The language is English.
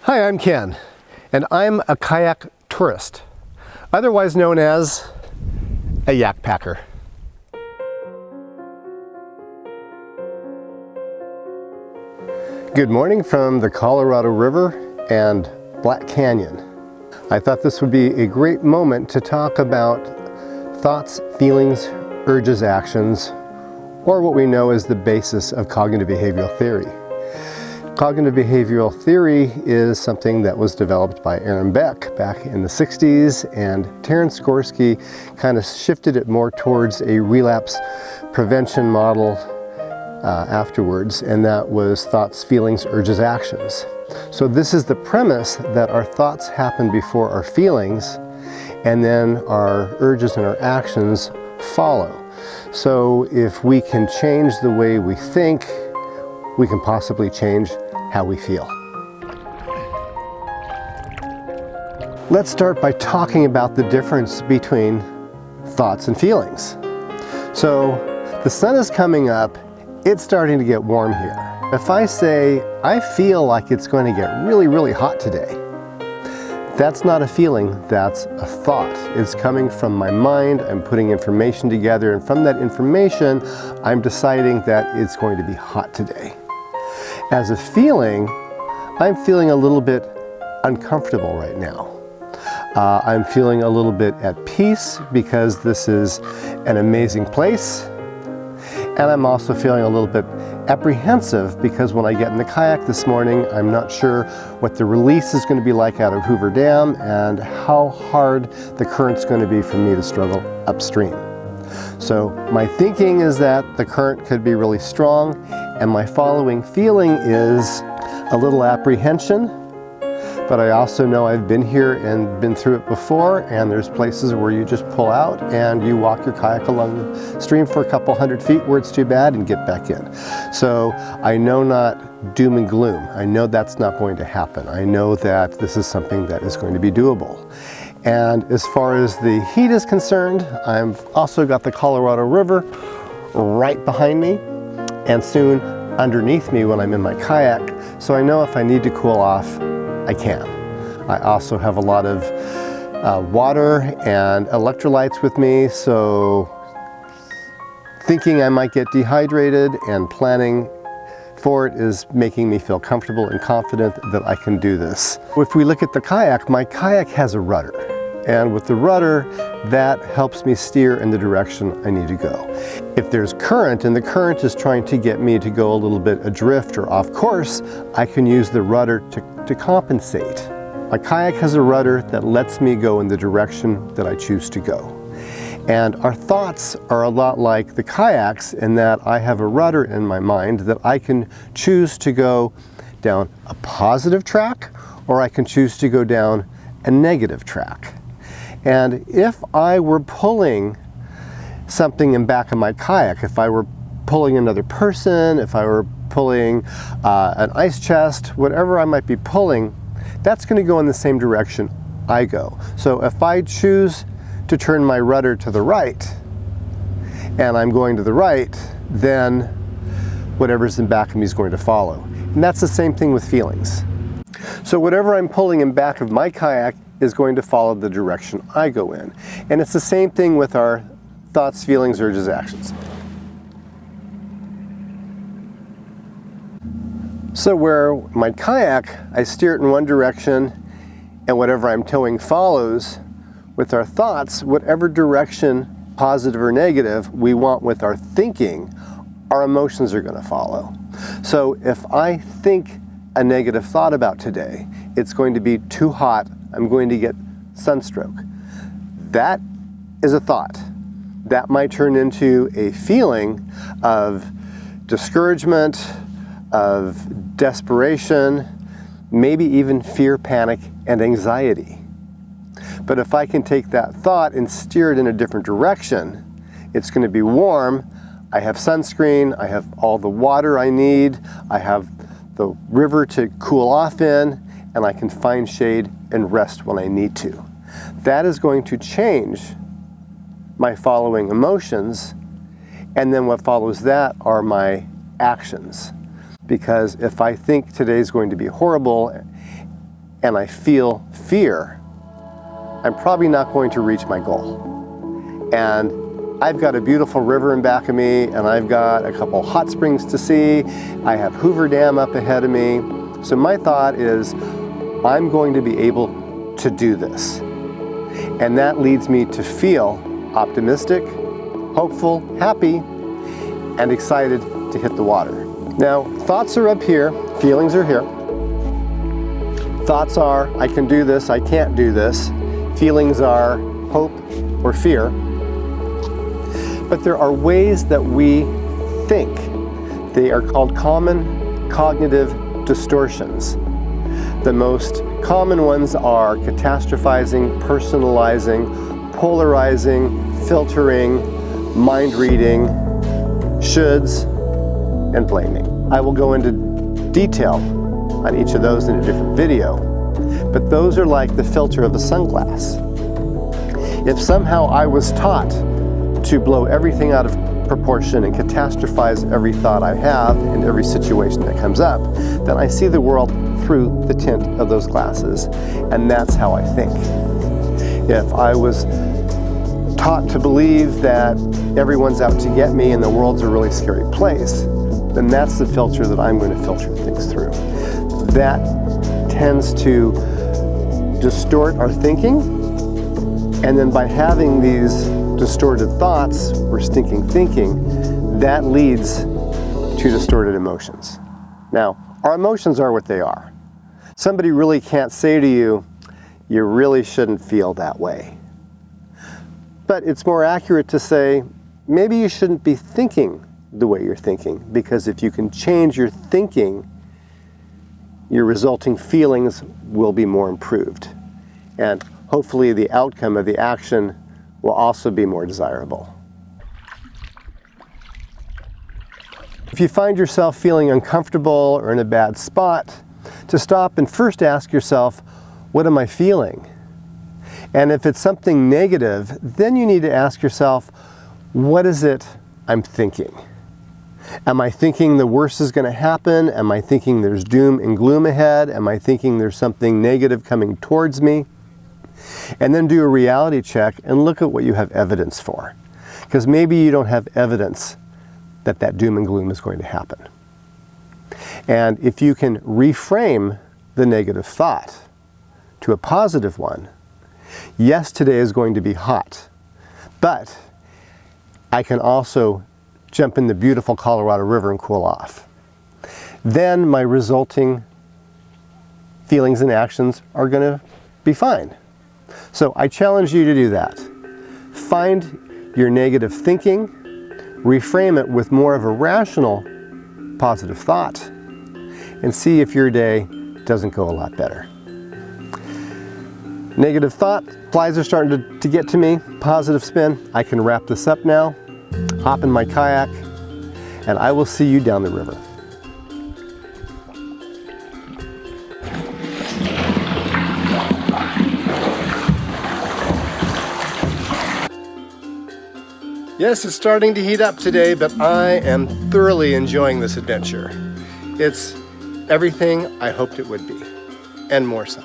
Hi, I'm Ken, and I'm a kayak tourist, otherwise known as a yak packer. Good morning from the Colorado River and Black Canyon. I thought this would be a great moment to talk about thoughts, feelings, urges, actions, or what we know as the basis of cognitive behavioral theory. Cognitive behavioral theory is something that was developed by Aaron Beck back in the 60s, and Terence Gorski kind of shifted it more towards a relapse prevention model afterwards, and that was thoughts, feelings, urges, actions. So this is the premise that our thoughts happen before our feelings, and then our urges and our actions follow. So if we can change the way we think, we can possibly change how we feel. Let's start by talking about the difference between thoughts and feelings. So the sun is coming up, it's starting to get warm here. If I say, I feel like it's going to get really, really hot today, that's not a feeling, that's a thought. It's coming from my mind, I'm putting information together, and from that information, I'm deciding that it's going to be hot today. As a feeling, I'm feeling a little bit uncomfortable right now. I'm feeling a little bit at peace because this is an amazing place. And I'm also feeling a little bit apprehensive because when I get in the kayak this morning, I'm not sure what the release is going to be like out of Hoover Dam and how hard the current's going to be for me to struggle upstream. So my thinking is that the current could be really strong, and my following feeling is a little apprehension, but I also know I've been here and been through it before, and there's places where you just pull out and you walk your kayak along the stream for a couple hundred feet where it's too bad and get back in. So I know not doom and gloom. I know that's not going to happen. I know that this is something that is going to be doable. And as far as the heat is concerned, I've also got the Colorado River right behind me and soon underneath me when I'm in my kayak. So I know if I need to cool off, I can. I also have a lot of water and electrolytes with me, so thinking I might get dehydrated and planning for it is making me feel comfortable and confident that I can do this. If we look at the kayak, my kayak has a rudder. And with the rudder, that helps me steer in the direction I need to go. If there's current and the current is trying to get me to go a little bit adrift or off course, I can use the rudder to compensate. My kayak has a rudder that lets me go in the direction that I choose to go. And our thoughts are a lot like the kayaks in that I have a rudder in my mind that I can choose to go down a positive track, or I can choose to go down a negative track. And if I were pulling something in back of my kayak, if I were pulling another person, if I were pulling an ice chest, whatever I might be pulling, that's going to go in the same direction I go. So if I choose to turn my rudder to the right, and I'm going to the right, then whatever's in back of me is going to follow. And that's the same thing with feelings. So whatever I'm pulling in back of my kayak is going to follow the direction I go in. And it's the same thing with our thoughts, feelings, urges, actions. So where my kayak, I steer it in one direction and whatever I'm towing follows, with our thoughts, whatever direction, positive or negative, we want with our thinking, our emotions are going to follow. So if I think a negative thought about today, it's going to be too hot, I'm going to get sunstroke. That is a thought. That might turn into a feeling of discouragement, of desperation, maybe even fear, panic, and anxiety. But if I can take that thought and steer it in a different direction, it's going to be warm, I have sunscreen, I have all the water I need, I have the river to cool off in, and I can find shade and rest when I need to. That is going to change my following emotions, and then what follows that are my actions. Because if I think today's going to be horrible and I feel fear, I'm probably not going to reach my goal. And I've got a beautiful river in back of me, and I've got a couple hot springs to see. I have Hoover Dam up ahead of me. So my thought is, I'm going to be able to do this. And that leads me to feel optimistic, hopeful, happy, and excited to hit the water. Now, thoughts are up here, feelings are here. Thoughts are, I can do this, I can't do this. Feelings are hope or fear. But there are ways that we think. They are called common cognitive distortions. The most common ones are catastrophizing, personalizing, polarizing, filtering, mind reading, shoulds, and blaming. I will go into detail on each of those in a different video, but those are like the filter of a sunglass. If somehow I was taught to blow everything out of proportion and catastrophize every thought I have in every situation that comes up, then I see the world through the tint of those glasses, and that's how I think. If I was taught to believe that everyone's out to get me and the world's a really scary place, then that's the filter that I'm going to filter things through. That tends to distort our thinking, and then by having these distorted thoughts or stinking thinking, that leads to distorted emotions. Now, our emotions are what they are. Somebody really can't say to you, you really shouldn't feel that way. But it's more accurate to say, maybe you shouldn't be thinking the way you're thinking, because if you can change your thinking, your resulting feelings will be more improved. And hopefully the outcome of the action will also be more desirable. If you find yourself feeling uncomfortable or in a bad spot, to stop and first ask yourself, what am I feeling? And if it's something negative, then you need to ask yourself, what is it I'm thinking? Am I thinking the worst is going to happen? Am I thinking there's doom and gloom ahead? Am I thinking there's something negative coming towards me? And then do a reality check and look at what you have evidence for. Because maybe you don't have evidence that that doom and gloom is going to happen. And if you can reframe the negative thought to a positive one, yes, today is going to be hot, but I can also jump in the beautiful Colorado River and cool off. Then my resulting feelings and actions are going to be fine. So I challenge you to do that. Find your negative thinking, reframe it with more of a rational, positive thought, and see if your day doesn't go a lot better. Negative thought, flies are starting to get to me, positive spin. I can wrap this up now, hop in my kayak, and I will see you down the river. Yes, it's starting to heat up today, but I am thoroughly enjoying this adventure. It's everything I hoped it would be, and more so.